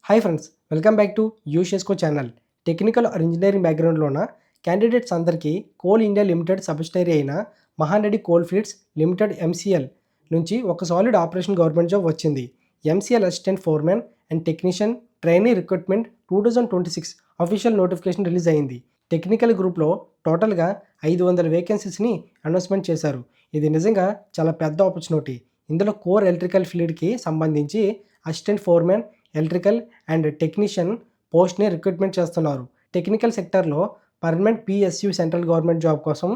Hi friends, welcome back to యూషెస్కో channel. Technical or engineering బ్యాక్గ్రౌండ్లో ఉన్న క్యాండిడేట్స్ అందరికీ కోల్ ఇండియా లిమిటెడ్ సబ్సిడరీ అయిన Mahanadi Coalfields Limited MCL నుంచి ఒక సాలిడ్ ఆపరేషన్ గవర్నమెంట్ జాబ్ వచ్చింది. MCL assistant foreman and technician trainee recruitment 2026 official notification release అయింది. Technical గ్రూప్లో టోటల్గా 500 వేకెన్సీస్ని అనౌన్స్మెంట్ చేశారు. ఇది నిజంగా చాలా పెద్ద ఆపర్చునిటీ. ఇందులో కోర్ ఎలక్ట్రికల్ ఫీల్డ్కి సంబంధించి assistant foreman, electrical and technician పోస్ట్ని రిక్రూట్మెంట్ చేస్తున్నారు. టెక్నికల్ సెక్టర్లో permanent PSU central government job కోసం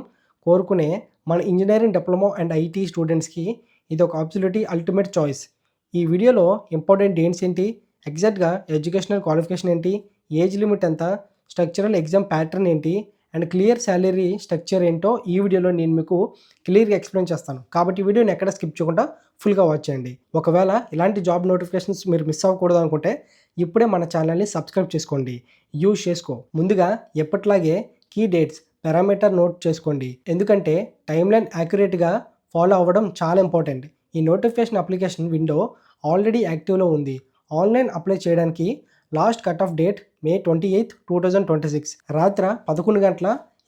కోరుకునే మన ఇంజనీరింగ్ డిప్లొమా అండ్ ఐటీ స్టూడెంట్స్కి ఇది ఒక అబ్సల్యూట్లీ అల్టిమేట్ చాయిస్. ఈ వీడియోలో ఇంపార్టెంట్ డేట్స్ ఏంటి, ఎగ్జాక్ట్గా ఎడ్యుకేషనల్ క్వాలిఫికేషన్ ఏంటి, ఏజ్ లిమిట్ ఎంత, స్ట్రక్చరల్ ఎగ్జామ్ ప్యాటర్న్ ఏంటి అండ్ క్లియర్ శాలరీ స్ట్రక్చర్ ఏంటో ఈ వీడియోలో నేను మీకు క్లియర్గా ఎక్స్ప్లెయిన్ చేస్తాను. కాబట్టి వీడియోని ఎక్కడ స్కిప్ చేయకుండా ఫుల్గా వాచ్ చేయండి. ఒకవేళ ఇలాంటి జాబ్ నోటిఫికేషన్స్ మీరు మిస్ అవ్వకూడదు అనుకుంటే ఇప్పుడే మన ఛానల్ని సబ్స్క్రైబ్ చేసుకోండి, యూజ్ చేసుకో. ముందుగా ఎప్పట్లాగే కీ డేట్స్ పారామీటర్ నోట్ చేసుకోండి, ఎందుకంటే టైమ్ లైన్ యాక్యురేట్గా ఫాలో అవ్వడం చాలా ఇంపార్టెంట్. ఈ నోటిఫికేషన్ అప్లికేషన్ విండో ఆల్రెడీ యాక్టివ్లో ఉంది. ఆన్లైన్ అప్లై చేయడానికి last cut off date May 28, 2026 రాత్రి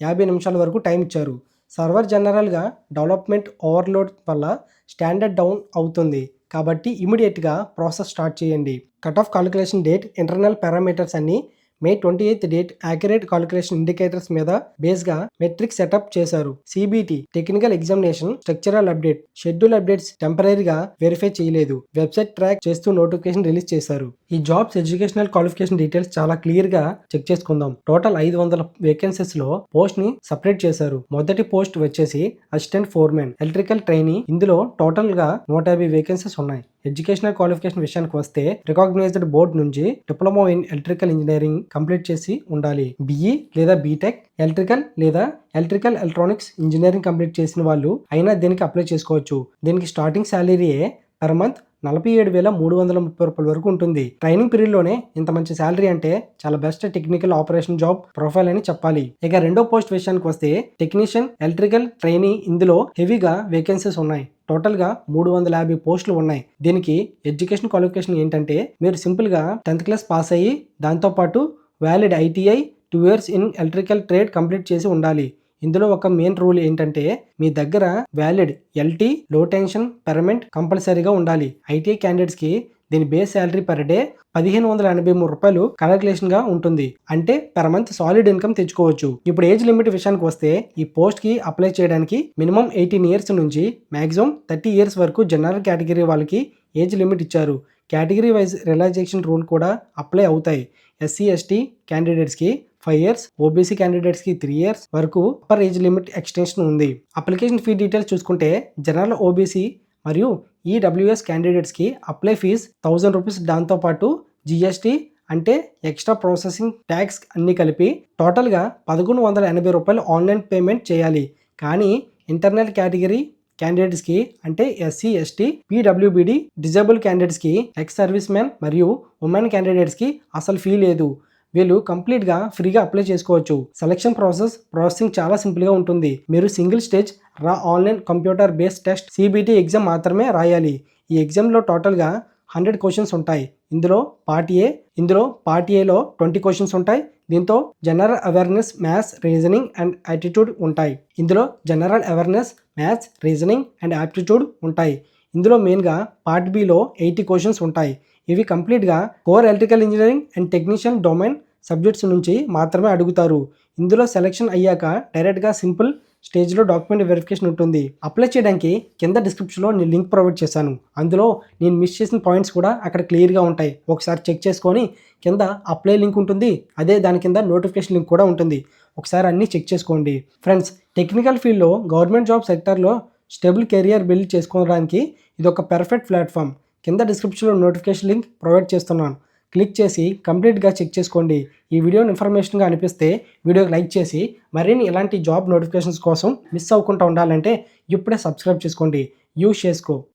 11:50 వరకు టైం ఇచ్చారు. సర్వర్ జనరల్గా డెవలప్మెంట్ ఓవర్లోడ్ వల్ల స్టాండర్డ్ డౌన్ అవుతుంది, కాబట్టి ఇమీడియట్గా ప్రాసెస్ స్టార్ట్ చేయండి. Cut off calculation date, internal parameters అన్ని May 28 date accurate calculation indicators మీద బేస్గా మెట్రిక్ సెటప్ చేశారు. CBT technical examination structural update, schedule updates టెంపరీగా వెరిఫై చేయలేదు. వెబ్సైట్ ట్రాక్ చేస్తూ నోటిఫికేషన్ రిలీజ్ చేశారు. ఈ జాబ్స్ ఎడ్యుకేషనల్ క్వాలిఫికేషన్ డీటెయిల్స్ చాలా క్లియర్గా చెక్ చేసుకుందాం. టోటల్ 500 వేకెన్సీస్లో పోస్ట్ని సపరేట్ చేశారు. మొదటి పోస్ట్ వచ్చేసి అసిస్టెంట్ ఫోర్మెన్ ఎలక్ట్రికల్ ట్రైనీ. ఇందులో టోటల్గా 150 వేకెన్సీస్ ఉన్నాయి. ఎడ్యుకేషనల్ క్వాలిఫికేషన్ విషయానికి వస్తే రికాగ్నైజ్డ్ బోర్డ్ నుంచి diploma in electrical engineering complete చేసి ఉండాలి. బిఈ లేదా బీటెక్ ఎలక్ట్రికల్ లేదా ఎలక్ట్రికల్ ఎలక్ట్రానిక్స్ ఇంజనీరింగ్ కంప్లీట్ చేసిన వాళ్ళు అయినా దీనికి అప్లై చేసుకోవచ్చు. దీనికి స్టార్టింగ్ శాలరీయే పర్ మంత్ 47,330 రూపాయల వరకు ఉంటుంది. ట్రైనింగ్ పీరియడ్లోనే ఇంత మంచి శాలరీ అంటే చాలా best technical operation job profile అని చెప్పాలి. ఇక రెండో పోస్ట్ విషయానికి వస్తే టెక్నీషియన్ ఎలక్ట్రికల్ ట్రైనీ. ఇందులో హెవీగా వేకెన్సీస్ ఉన్నాయి. టోటల్గా 350 పోస్టులు ఉన్నాయి. దీనికి ఎడ్యుకేషన్ క్వాలిఫికేషన్ ఏంటంటే మీరు సింపుల్గా 10th క్లాస్ పాస్ అయ్యి దాంతోపాటు valid ITI 2 years in electrical trade complete చేసి ఉండాలి. ఇందులో ఒక మెయిన్ రూల్ ఏంటంటే మీ దగ్గర వ్యాలిడ్ ఎల్టీ లో టెన్షన్ పర్మనెంట్ కంపల్సరీగా ఉండాలి. ఐటీఐ క్యాండిడేట్స్కి దీని బేస్ శాలరీ పర్ డే 1,583 రూపాయలు కాలిక్యులేషన్గా ఉంటుంది. అంటే పర్ మంత్ సాలిడ్ ఇన్కమ్ తెచ్చుకోవచ్చు. ఇప్పుడు ఏజ్ లిమిట్ విషయానికి వస్తే ఈ పోస్ట్కి అప్లై చేయడానికి మినిమం 18 years నుంచి మ్యాక్సిమం 30 years వరకు జనరల్ కేటగిరీ వాళ్ళకి ఏజ్ లిమిట్ ఇచ్చారు. కేటగిరీ వైజ్ రిలాక్సేషన్ రూల్ కూడా అప్లై అవుతాయి. ఎస్సీ ఎస్టీ క్యాండిడేట్స్కి 5 years, ఓబీసీ క్యాండిడేట్స్కి 3 years వరకు అప్పర్ ఏజ్ లిమిట్ ఎక్స్టెన్షన్ ఉంది. అప్లికేషన్ ఫీ డీటెయిల్స్ చూసుకుంటే జనరల్ ఓబీసీ మరియు ఈడబ్ల్యూఎస్ క్యాండిడేట్స్కి అప్లై ఫీజ్ 1000 రూపీస్. దాంతోపాటు జిఎస్టీ అంటే ఎక్స్ట్రా ప్రాసెసింగ్ ట్యాక్స్ అన్నీ కలిపి టోటల్గా 1,180 రూపాయలు ఆన్లైన్ పేమెంట్ చేయాలి. కానీ ఇంటర్నల్ కేటగిరీ క్యాండిడేట్స్కి అంటే ఎస్సీ ఎస్టీ పీడబ్ల్యూబీడీ డిజేబుల్ క్యాండిడేట్స్కి ఎక్స్ సర్వీస్ మెన్ మరియు ఉమెన్ క్యాండిడేట్స్కి అసలు ఫీ లేదు. వీళ్ళు కంప్లీట్గా ఫ్రీగా అప్లై చేసుకోవచ్చు. సెలక్షన్ ప్రాసెసింగ్ చాలా సింపుల్గా ఉంటుంది. మీరు సింగిల్ స్టేజ్ రా online computer based test CBT exam మాత్రమే రాయాలి. ఈ ఎగ్జామ్లో టోటల్గా 100 క్వశ్చన్స్ ఉంటాయి. ఇందులో పార్ట్ ఏలో 20 క్వశ్చన్స్ ఉంటాయి. దీంతో general awareness, maths, reasoning and aptitude ఉంటాయి. ఇందులో మెయిన్గా పార్ట్ బిలో 80 క్వశ్చన్స్ ఉంటాయి. ఇవి కంప్లీట్గా core electrical engineering and technician domain subjects నుంచి మాత్రమే అడుగుతారు. ఇందులో సెలెక్షన్ అయ్యాక డైరెక్ట్గా సింపుల్ స్టేజ్లో డాక్యుమెంట్ వెరిఫికేషన్ ఉంటుంది. అప్లై చేయడానికి కింద డిస్క్రిప్షన్లో నేను లింక్ ప్రొవైడ్ చేశాను. అందులో నేను మిస్ చేసిన పాయింట్స్ కూడా అక్కడ క్లియర్గా ఉంటాయి. ఒకసారి చెక్ చేసుకొని కింద అప్లై లింక్ ఉంటుంది, అదే దాని కింద నోటిఫికేషన్ లింక్ కూడా ఉంటుంది. ఒకసారి అన్నీ చెక్ చేసుకోండి. ఫ్రెండ్స్, టెక్నికల్ ఫీల్డ్లో గవర్నమెంట్ జాబ్ సెక్టర్లో స్టేబుల్ కెరియర్ బిల్డ్ చేసుకోవడానికి ఇది ఒక పర్ఫెక్ట్ ప్లాట్ఫామ్. కింద డిస్క్రిప్షన్లో నోటిఫికేషన్ లింక్ ప్రొవైడ్ చేస్తున్నాను. క్లిక్ చేసి కంప్లీట్గా చెక్ చేసుకోండి. ఈ వీడియోని ఇన్ఫర్మేషన్గా అనిపిస్తే వీడియోకి లైక్ చేసి మరిన్ని ఇలాంటి జాబ్ నోటిఫికేషన్స్ కోసం మిస్ అవ్వకుండా ఉండాలంటే ఇప్పుడే సబ్స్క్రైబ్ చేసుకోండి. యూజ్ చేసుకో.